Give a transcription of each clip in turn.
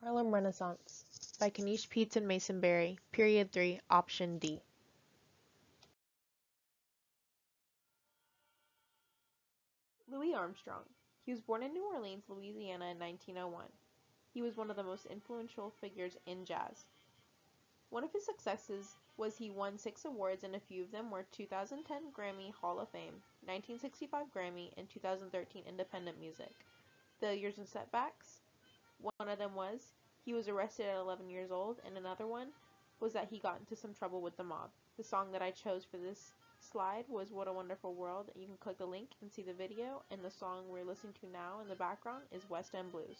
Harlem Renaissance by Kanish Peets and Mason Berry, Period 3, Option D. Louis Armstrong. He was born in New Orleans, Louisiana in 1901. He was one of the most influential figures in jazz. One of his successes was he won 6 awards, and a few of them were 2010 Grammy Hall of Fame, 1965 Grammy, and 2013 Independent Music. Failures and setbacks. One of them was he was arrested at 11 years old, and another one was that he got into some trouble with the mob. The song that I chose for this slide was What a Wonderful World. You can click the link and see the video, and the song we're listening to now in the background is West End Blues.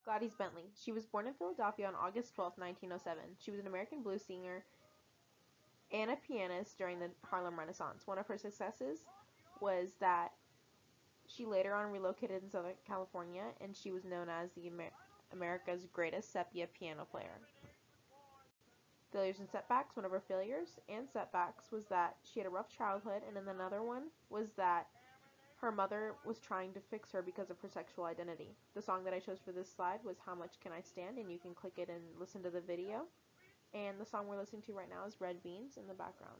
Gladys Bentley. She was born in Philadelphia on August 12, 1907. She was an American blues singer and a pianist during the Harlem Renaissance. One of her successes was that she later on relocated in Southern California, and she was known as the America's greatest sepia piano player. Failures and setbacks. One of her failures and setbacks was that she had a rough childhood, and then another one was that her mother was trying to fix her because of her sexual identity. The song that I chose for this slide was How Much Can I Stand, and you can click it and listen to the video. And the song we're listening to right now is Red Beans in the background.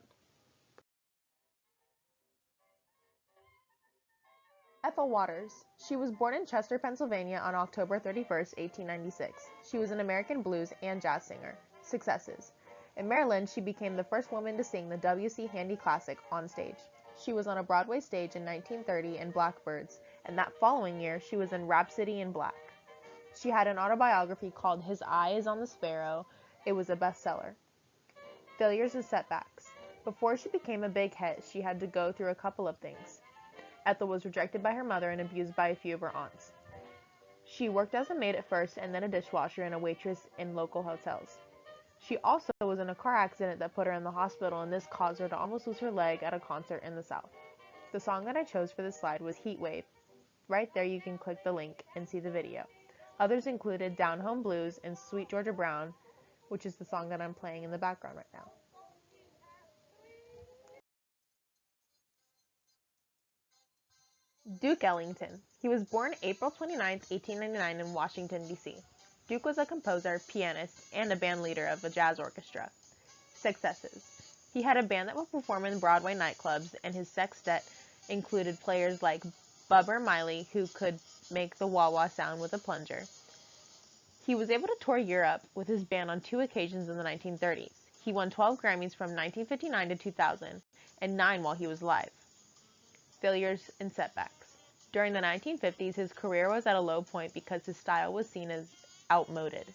Ethel Waters. She was born in Chester, Pennsylvania on October 31st, 1896. She was an American blues and jazz singer. Successes. In Maryland, she became the first woman to sing the W.C. Handy Classic on stage. She was on a Broadway stage in 1930 in Blackbirds, and that following year she was in Rhapsody in Black. She had an autobiography called His Eye is on the Sparrow. It was a bestseller. Failures and setbacks. Before she became a big hit, she had to go through a couple of things. Ethel was rejected by her mother and abused by a few of her aunts. She worked as a maid at first and then a dishwasher and a waitress in local hotels. She also was in a car accident that put her in the hospital, and this caused her to almost lose her leg at a concert in the South. The song that I chose for this slide was Heat Wave. Right there you can click the link and see the video. Others included Down Home Blues and Sweet Georgia Brown, which is the song that I'm playing in the background right now. Duke Ellington. He was born April 29, 1899 in Washington, D.C. Duke was a composer, pianist, and a band leader of a jazz orchestra. Successes. He had a band that would perform in Broadway nightclubs, and his sextet included players like Bubber Miley, who could make the wah-wah sound with a plunger. He was able to tour Europe with his band on 2 occasions in the 1930s. He won 12 Grammys from 1959 to 2000, and 9 while he was alive. Failures and setbacks. During the 1950s, his career was at a low point because his style was seen as outmoded.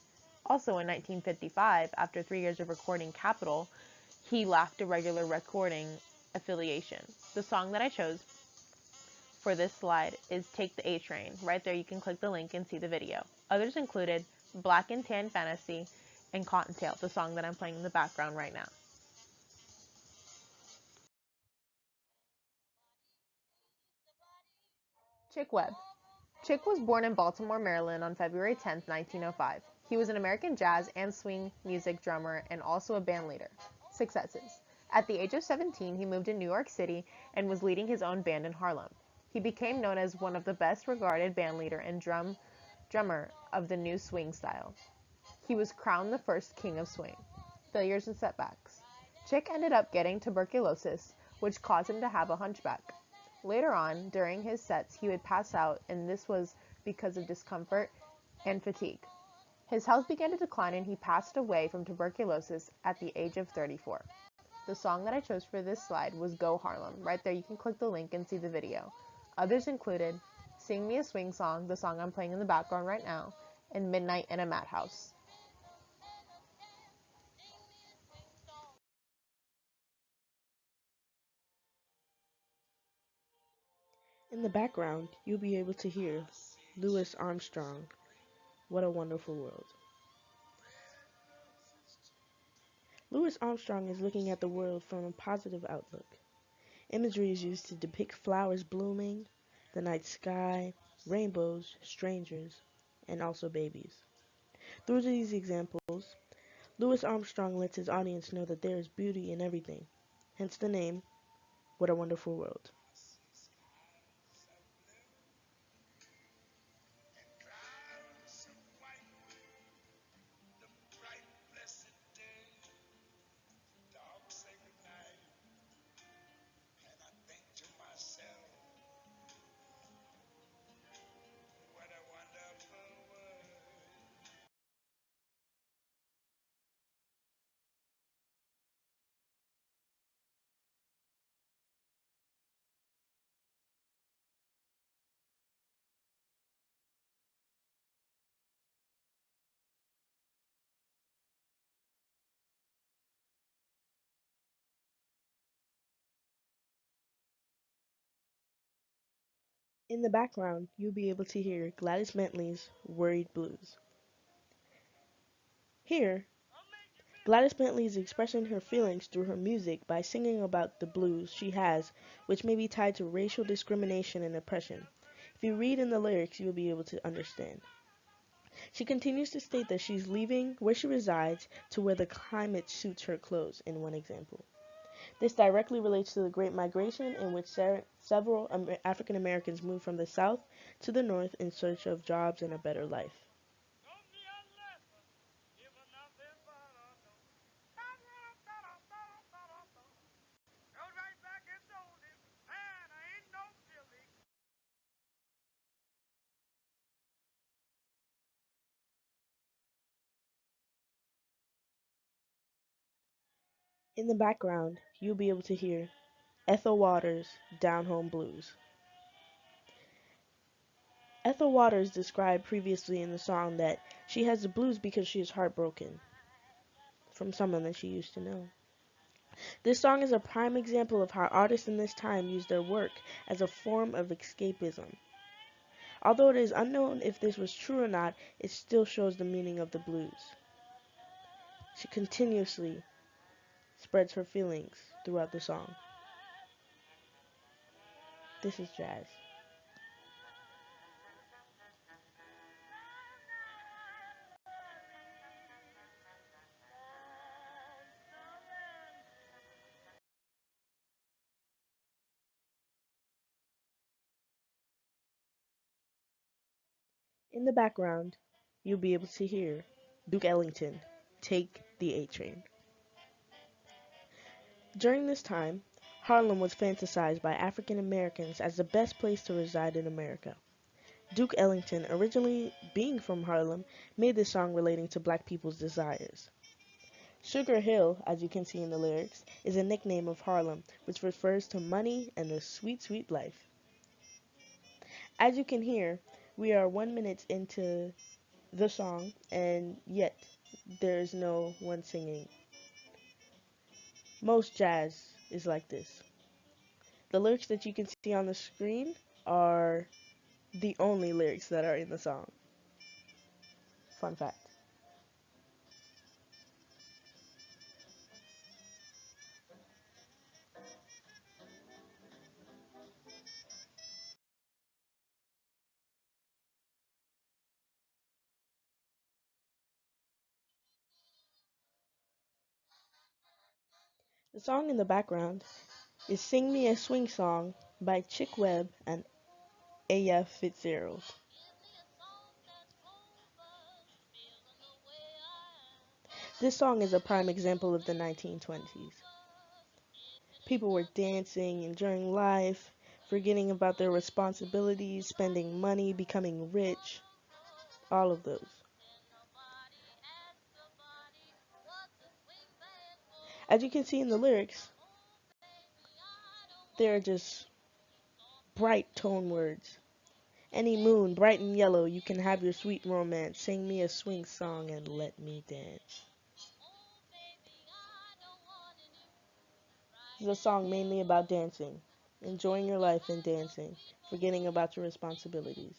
Also in 1955, after 3 years of recording Capitol, he lacked a regular recording affiliation. The song that I chose for this slide is Take the A Train. Right there you can click the link and see the video. Others included Black and Tan Fantasy and Cottontail, the song that I'm playing in the background right now. Chick Webb. Chick was born in Baltimore, Maryland on February 10, 1905. He was an American jazz and swing music drummer and also a band leader. Successes. At the age of 17, he moved to New York City and was leading his own band in Harlem. He became known as one of the best regarded band leader and drummer of the new swing style. He was crowned the first king of swing. Failures and setbacks. Chick ended up getting tuberculosis, which caused him to have a hunchback. Later on, during his sets, he would pass out, and this was because of discomfort and fatigue. His health began to decline, and he passed away from tuberculosis at the age of 34. The song that I chose for this slide was Go Harlem. Right there you can click the link and see the video. Others included Sing Me a Swing Song, the song I'm playing in the background right now, and Midnight in a Madhouse. In the background, you'll be able to hear Louis Armstrong, What a Wonderful World. Louis Armstrong is looking at the world from a positive outlook. Imagery is used to depict flowers blooming, the night sky, rainbows, strangers, and also babies. Through these examples, Louis Armstrong lets his audience know that there is beauty in everything, hence the name, What a Wonderful World. In the background, you'll be able to hear Gladys Bentley's Worried Blues. Here, Gladys Bentley is expressing her feelings through her music by singing about the blues she has, which may be tied to racial discrimination and oppression. If you read in the lyrics, you'll be able to understand. She continues to state that she's leaving where she resides to where the climate suits her clothes, in one example. This directly relates to the Great Migration, in which several African Americans moved from the South to the North in search of jobs and a better life. In the background, you'll be able to hear Ethel Waters' Down Home Blues. Ethel Waters described previously in the song that she has the blues because she is heartbroken from someone that she used to know. This song is a prime example of how artists in this time used their work as a form of escapism. Although it is unknown if this was true or not, it still shows the meaning of the blues. She continuously spreads her feelings throughout the song. This is jazz. In the background, you'll be able to hear Duke Ellington, Take the A Train. During this time, Harlem was fantasized by African Americans as the best place to reside in America. Duke Ellington, originally being from Harlem, made this song relating to black people's desires. Sugar Hill, as you can see in the lyrics, is a nickname of Harlem, which refers to money and the sweet, sweet life. As you can hear, we are 1 minute into the song, and yet there is no one singing. Most jazz is like this. The lyrics that you can see on the screen are the only lyrics that are in the song. Fun fact. The song in the background is Sing Me a Swing Song by Chick Webb and Aya Fitzgerald. This song is a prime example of the 1920s. People were dancing, enjoying life, forgetting about their responsibilities, spending money, becoming rich, all of those. As you can see in the lyrics, they're just bright tone words. Any moon, bright and yellow, you can have your sweet romance. Sing me a swing song and let me dance. This is a song mainly about dancing, enjoying your life and dancing, forgetting about your responsibilities.